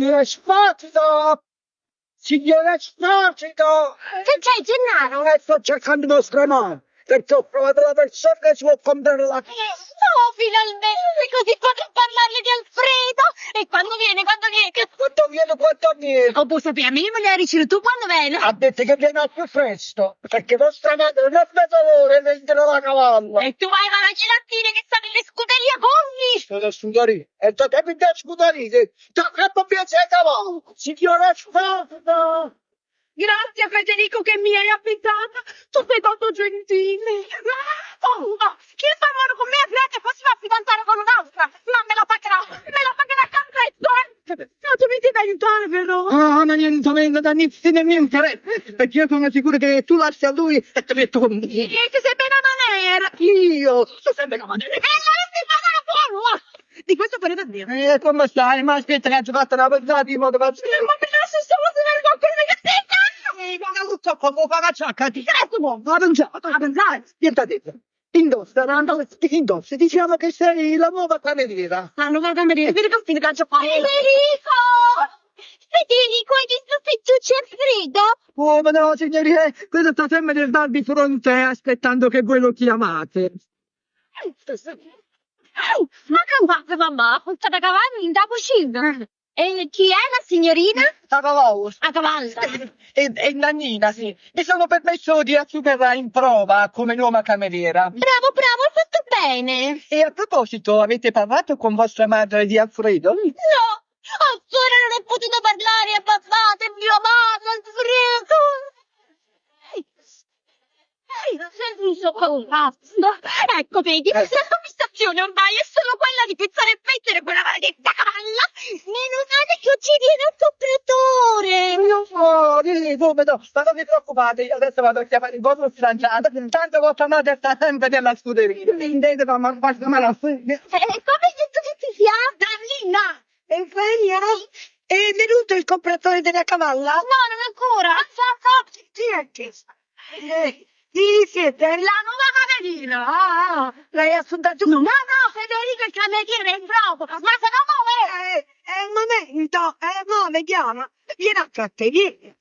Signore Esposito! Signore Esposito! Che c'è, Gennaro? Sto cercando vostra mano, perché ho trovato la persona che si può comprare la... Oh, finalmente, così potrò parlarle di Alfredo. E quando viene, quando viene? Quanto viene? Oh, può sapere, a me me l'hai ricevuto tu quando viene? Ha detto che viene al più presto, perché vostra madre non ha speso l'ora e vendono la cavalla. E tu vai con la gelatina che sta nelle scuderie a Conni? Sono scuderie, e tu che mi dai scuderie? Tu che piace a cavallo, signore Esposito! Grazie Federico che mi hai affidata, tu sei tanto gentile. Oh, chi sta amore con me a Greta poi si va a fidanzare con un'altra, ma me la pagherà cantetto, No, tu mi devi aiutare però. Ah, ma niente da niente, perché io sono sicuro che tu lasci a lui e ti metto con me. Che sei bene maniera. Io sto sempre con me. E allora si fa la buona. Di questo vorrei da dire. Come stai? Ma aspetta che hai fatto una pensata di modo Ma mi lascio stavo vedere qualcosa che sei ma non so come fa la ciacca, ti credo, ma pensare, niente. Indossa, diciamo che sei la nuova cameriera. La nuova cameriera, Federico, Federico! Federico, hai visto Fettucci e Alfredo? Oh, ma no, signorina, questo sta sempre nel dar di fronte aspettando che voi lo chiamate. Ma che fate, mamma? Questa da cavallo in da cucina. E chi è la signorina? La cavallo. A cavallo. E Nannina, sì. Mi sono permesso di assumerla in prova come nuova cameriera. Bravo, bravo, hai fatto bene. E a proposito, avete parlato con vostra madre di Alfredo? No, ancora non ho potuto parlare a papà del mio amato Alfredo. Sento collasso. Ecco, vedi, la conversazione ormai è solo quella di pensare e mettere quella maledetta cavalla. Meno male che uccidi il compratore. Io fuori, come no, ma non vi preoccupate, io adesso vado a chiamare il vostro fidanzato, tanto vostra madre sta sempre nella scuderia. Intende, ma basta me la fine. Come hai detto che ti chiama? Darlina. E vero? È venuto il compratore della cavalla? No, non ancora. Chi è che? Chi siete? La nuova cameriera. Lei ha assunta tu? No, Federico il cameriere è in proprio. Ma se no muove. È un momento, no, vediamo. Vieni a te, vieni.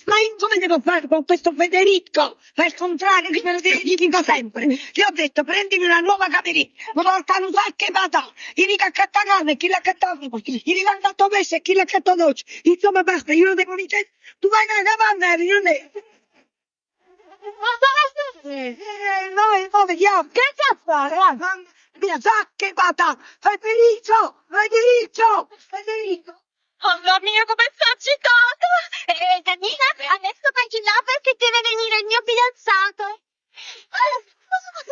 Ma io come devo fare con questo Federico? Al contrario, che me lo dico sempre. Ti ho detto, prendimi una nuova cameriera, una volta non sa che vada. Gli dico a cattagane, chi l'ha cattato, gli dico andato messo e chi l'ha cattato oggi. Insomma, basta, io non devo dire, tu vai nella cavanna, io ne... No, vediamo. Che c'è a fare? Mia sa che vada. Federico. Mamma mia, come sto agitata! Danina, adesso vai là perché deve venire il mio fidanzato.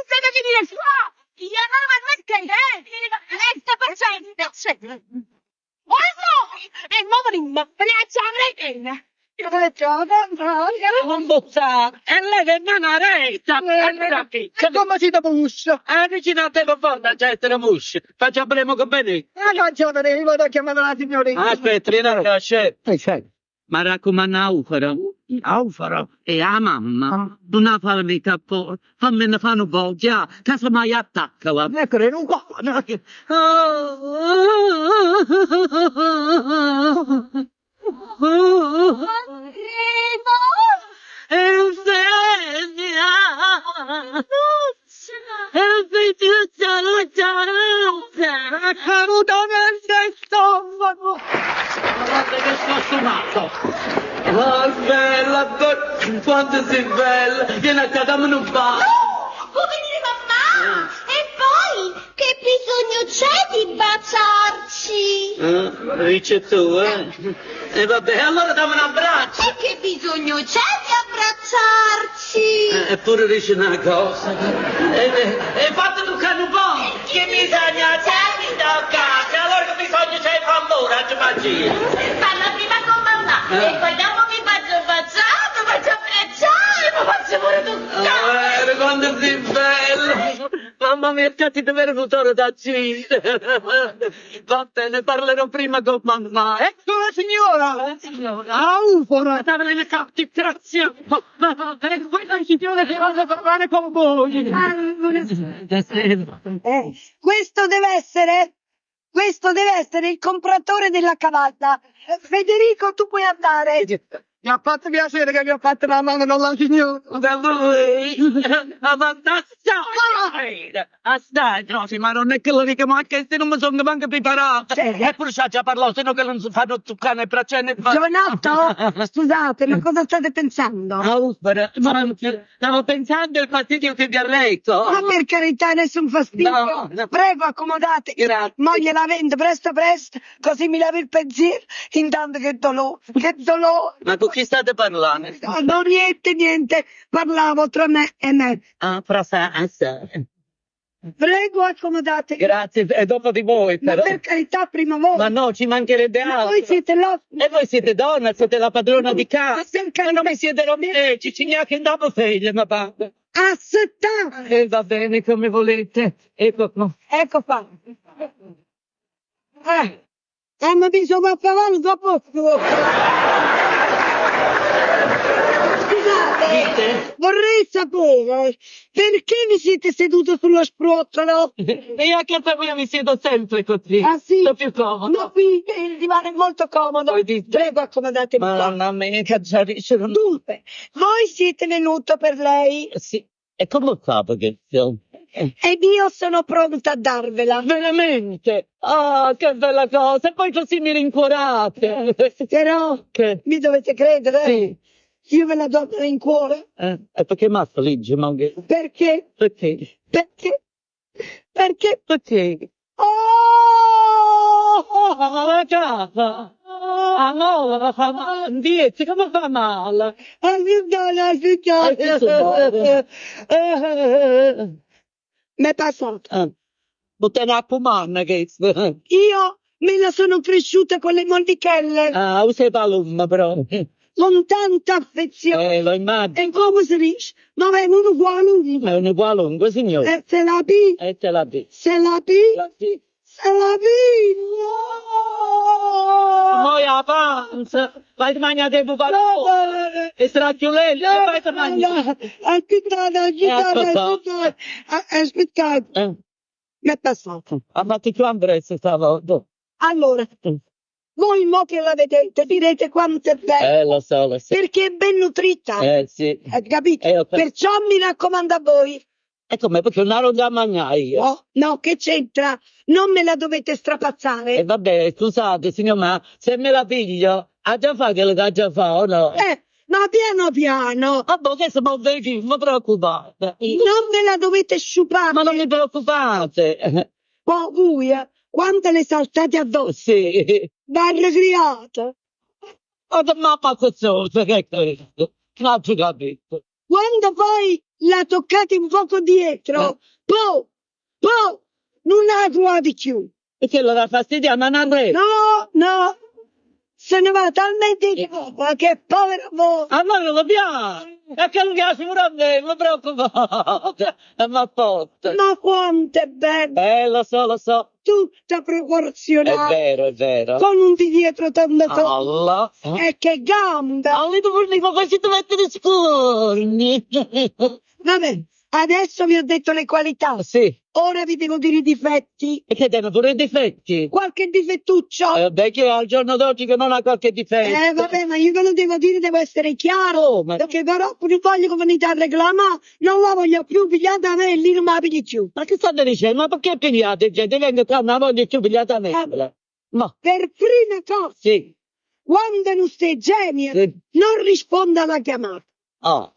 Deve venire qua! Io non lo mettere! Guarda! E muovo rimba, piazza avrei Non bozza. E lei che non ha retta, Come si dopo uscio? vicino telefono, c'è il muscio, facciamo che bene. Ragione, io vado a chiamare la signorina. Aspetta, non c'è. Sai. Ma raccomando, Aufaro, e la mamma, non ha fatto mica po', fammi ne fare un po', già, caso mai attacca, va. Ecco, non qua. Eugenia! Fiducia, è caduto nel stomaco! Guarda che sto suonato! Oh, bella, quanto sei bella! Vieni a casa, me non fa! Può venire mamma? E poi, che bisogno c'è di baciarci? Dice tu, eh? E vabbè, allora dammi un abbraccio! E che bisogno c'è di abbracciarci? Eppure dice una cosa. E fate toccare un po'! Che bisogno c'è di toccare? Allora che bisogno c'è di amore a magia? Parla prima con mamma e poi dopo mi faccio baciare, mi faccio abbracciare, mi faccio pure toccare. Quando sei bello! Mamma mia, che ti deve venuto da Cile! Va bene, parlerò prima con mamma. Ecco la signora. Ufora! Stava nelle carte, grazie! Quella signora che vuole parlare con voi! Questo deve essere Questo deve essere il compratore della cavalla. Federico, tu puoi andare. Mi ha fatto piacere che mi ha fatto la mano con la signora. Da lui. Aspetta, No, sì, ma non è che lo dico, ma che se non mi sono manco preparato. eppure c'ha già parlato, se no che non si fanno toccare le braccia né Giovanotto, scusate, ma cosa state pensando? Stavo pensando al fastidio che vi ha letto. Ma per carità, nessun fastidio. No, no. Prego, accomodate. Grazie. Moglie la vendo presto presto, così mi lavi il pensiero. Intanto che dolore, che dolore. Ma con chi state parlando? No, niente, parlavo tra me e me. Ah, Prego, accomodate. grazie, e dopo di voi Ma però. per carità, prima voi. Ma no, ci mancherebbe Ma altro. voi siete l'ospite. E voi siete donna, siete la padrona di casa. Ma per Ma non carità. mi siete rompici, ci neanche dopo figlia, ma basta. Aspetta. E va bene, come volete. Ecco qua. Ecco qua. Ma mi sono a cavallo dopo. Scusate, Dite? vorrei sapere perché vi siete seduto sullo spruzzolo? E anche a me mi siedo sempre così. Ah sì? Sto più comodo. No, qui il divano è molto comodo. Voi dite? Prego, accomodatevi qua. Mamma mia, che giarisce. Dunque, voi siete venuto per lei Sì. E come fa perché? ed io sono pronta a darvela. Veramente? Ah, che bella cosa. E poi così mi rincuorate. Però Che? mi dovete credere. Sì. Io ve la do in cuore. E perché mi affligge, ma che? Perché? Perché? Perché? Perché? Perché? Oh! La casa. Ah no, la fa male. Dieci, come fa male? Mi è passato. Bottene a pomana che Io me la sono cresciuta con le mollichelle, Ah, usa palumma però. con tanta affezione. Lo immagino. E come si dice? Ma è uno qualunque. È un qualunque, signore. E se la pi, E te la dico. se la pi, se la pi. Poi a panza, vai a mangiare tempo per e stracciolelli, e vai a mangiare. Aspettate. Mi è passato. A fatti più Andres stavolta. Allora, voi mo che la vedete direte quanto è bella, Lo so. perché è ben nutrita, Sì. capito? Io Perciò mi raccomando a voi, E come? Perché non ero da mangiare io. no, che c'entra? Non me la dovete E strapazzare. vabbè, scusate, signor, ma se me la piglio, ha già fa quello che ha già fa, o no? Ma piano piano, Vabbè, che se mi vedi, non preoccupate. non me la dovete sciupare. Ma non mi preoccupate. Oh, voi, quante le saltate addosso, Sì. barra criata. Ma pazzosa, che è questo? Non ho capito. Quando poi la toccate un poco dietro, poi, non la trovate più. Perché lo dà fastidio, ma non è. No, se ne va talmente di roba che povero voi. A me non lo piace. E che lo piace pure a me, non preoccupate. Ma forte. Ma quanto è bello, Lo so. tutta preparazionata, È vero. con un di dietro tanto Allah. e che gambe. Allora tu vuoi che così ti metti i scorni. Vabbè, adesso vi ho detto le qualità, Sì. ora vi devo dire i difetti. E che devono pure i difetti? Qualche difettuccio? Beh, che al giorno d'oggi che non ha qualche difetto. Vabbè, ma io ve lo devo dire, devo essere chiaro. Come? Perché però non voglio che venite a reclamare, non la voglio più pigliata a me e lì non me la pigli più. Ma che state dicendo? Ma perché pigliate gente? Venga qua, non voglio più pigliata a me. Ma, Per prima cosa, sì. quando non stai genio, Sì. non risponda alla chiamata. Ah,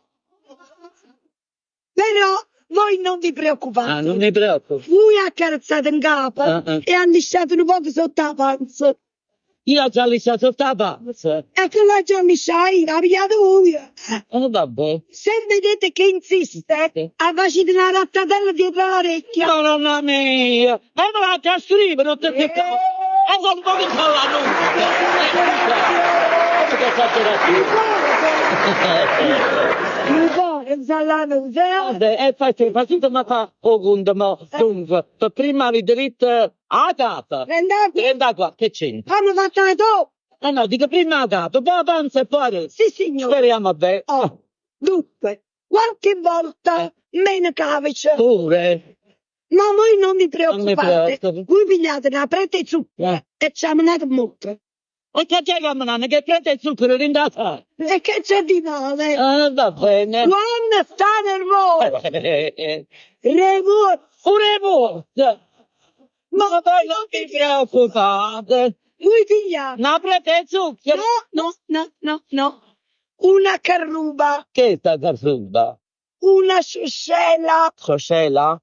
Però voi non vi preoccupate. non mi preoccupo. Voi accarezzate in capo Ah. e ha lisciato un po' sotto la panza. Io ho già lasciato sotto la panza. E che la già lisciai, la pigliate voi. Vabbè. Se vedete che insiste, facete una rattatella dietro l'orecchia. Madonna mia! E me la già scrivere, non ti picco. E non un po' di la nuca. Che esagerazione. Un po' che salato, Vabbè, e facete ma fa conto, ma dunque, per prima di diritto a casa. Prenda qua, che c'entra? hanno fatto la dopo. No, dico prima a casa, poi la panza e poi adesso. Sì, signore. Speriamo bene. Dunque, qualche volta meno cavice. Pure. Ma voi non vi Non mi preoccupate. preoccupo. Voi pigliate una prete e zucchero e ci ammonate molto. E che c'è la manana che prende il zucchero in casa? E che c'è di male? Va bene. Quando sta nel mondo, Pure voi. Ma poi non vi preoccupate. voi pigliate. Non prende il zucchero. No. Una carruba, Che sta cazzunda? una suscella, Cos'ela?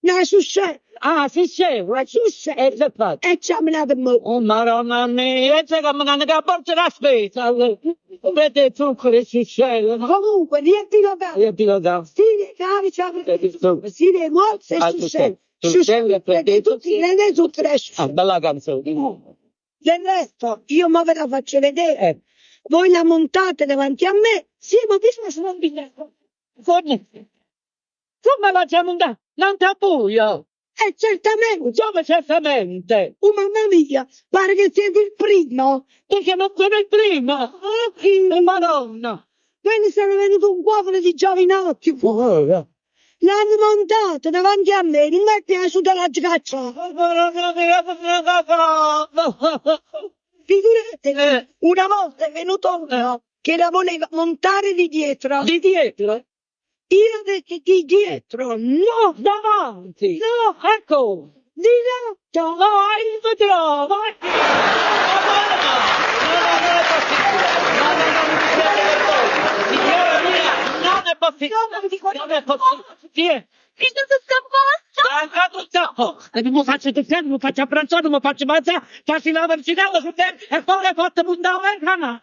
una suscella, Ah, sì, c'è. una suscella. E che fa? E ci ammonate molto. Oh, madonna mia, e c'è che mi hanno che porta la spesa. Prende il zucchero e si scende. Comunque, riempilo da. Io ti lo do. Si le cavi, si le morse e Ah, suscella. suscella, prende Tutti le zucchero e Ah, suscella. bella canzone. Del resto, io mo ve la faccio vedere. Voi la montate davanti a me. Sì, ma bisogna se non biglietto. Come la c'è montata? Non ti buio. Certamente. Come certamente? Oh, mamma mia, pare che siete il primo. Perché non sono il primo. Madonna. Poi ne sono venuto un cuofolo di giovinotti. L'hanno montata davanti a me, non mi è piaciuta la scaccia. Figurate, una volta è venuto uno che la voleva montare di dietro. Di dietro? Io ho detto di dietro, no, Davanti. no, Ecco. di lato. Vai, vedrò, vai. Non è possibile. Non è possibile. Mi sono scappato. Mi faccio tuffare, mi faccio abbracciare, mi faccio mangiare, faccio la verginella su te e poi le fatto puntare in canale.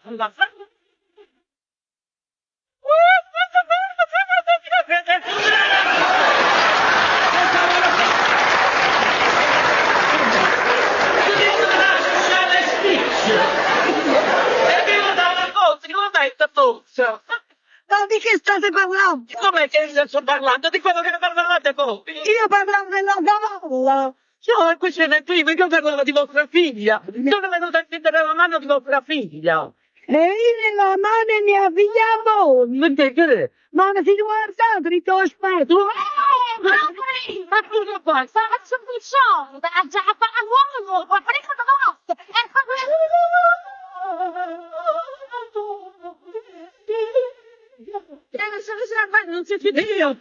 Ma di che state parlando? Come che sto parlando? Di quello che ne parlate voi? Io parlavo della cavalla. No, questo è il primo, io parlavo di vostra figlia. Sono venuta a prendere la mano di vostra figlia. E io nella mano e mia figlia a voi. Non te che? Ma non si guardate, rito aspetto. Ma cosa fai? Faccio un piccione, a già a uomo, a prendere la vostra. Non si fide io.